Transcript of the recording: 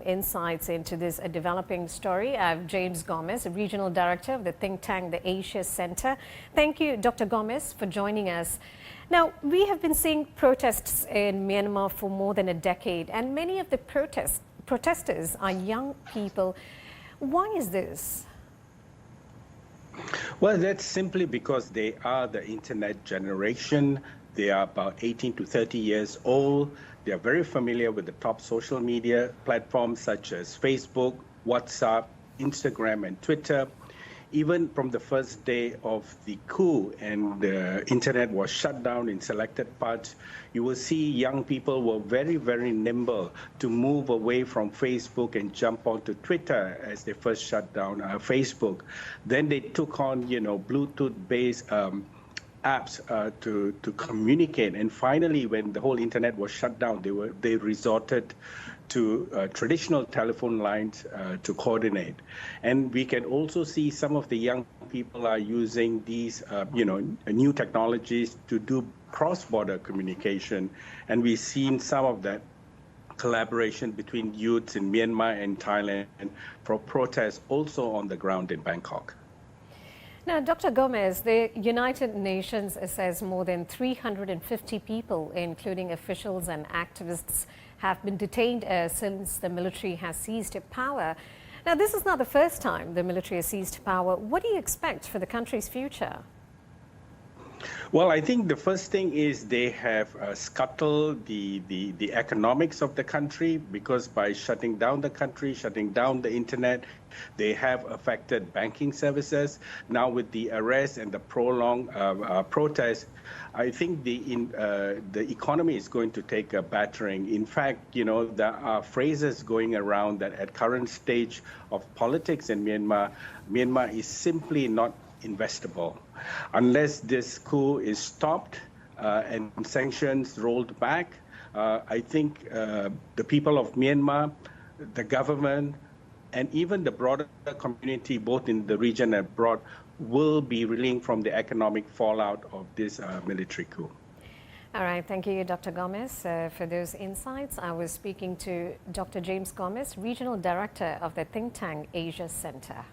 Insights into this developing story. I have James Gomez, Regional Director of the think tank, the Asia Center. Thank you, Dr. Gomez, for joining us. Now, we have been seeing protests in Myanmar for more than a decade, and many of the protesters are young people. Why is this? Well, that's simply because they are the internet generation. They are about 18 to 30 years old. They are very familiar with the top social media platforms such as Facebook, WhatsApp, Instagram, and Twitter. Even from the first day of the coup and the internet was shut down in selected parts, you will see young people were very, very nimble to move away from Facebook and jump onto Twitter as they first shut down Facebook. Then they took on, Bluetooth-based apps to communicate. And finally, when the whole internet was shut down, they resorted to traditional telephone lines to coordinate. And we can also see some of the young people are using these, new technologies to do cross-border communication. And we've seen some of that collaboration between youths in Myanmar and Thailand for protests also on the ground in Bangkok. Now, Dr. Gomez, the United Nations says more than 350 people, including officials and activists, have been detained since the military has seized power. Now, this is not the first time the military has seized power. What do you expect for the country's future? Well, I think the first thing is they have scuttled the economics of the country, because by shutting down the country, shutting down the internet, they have affected banking services. Now with the arrest and the prolonged protests, I think the economy is going to take a battering. In fact, there are phrases going around that at current stage of politics in Myanmar, Myanmar is simply not investable. Unless this coup is stopped and sanctions rolled back, I think the people of Myanmar, the government, and even the broader community, both in the region and abroad, will be reeling from the economic fallout of this military coup. All right, thank you, Dr. Gomez, for those insights. I was speaking to Dr. James Gomez, Regional Director of the think tank Asia Center.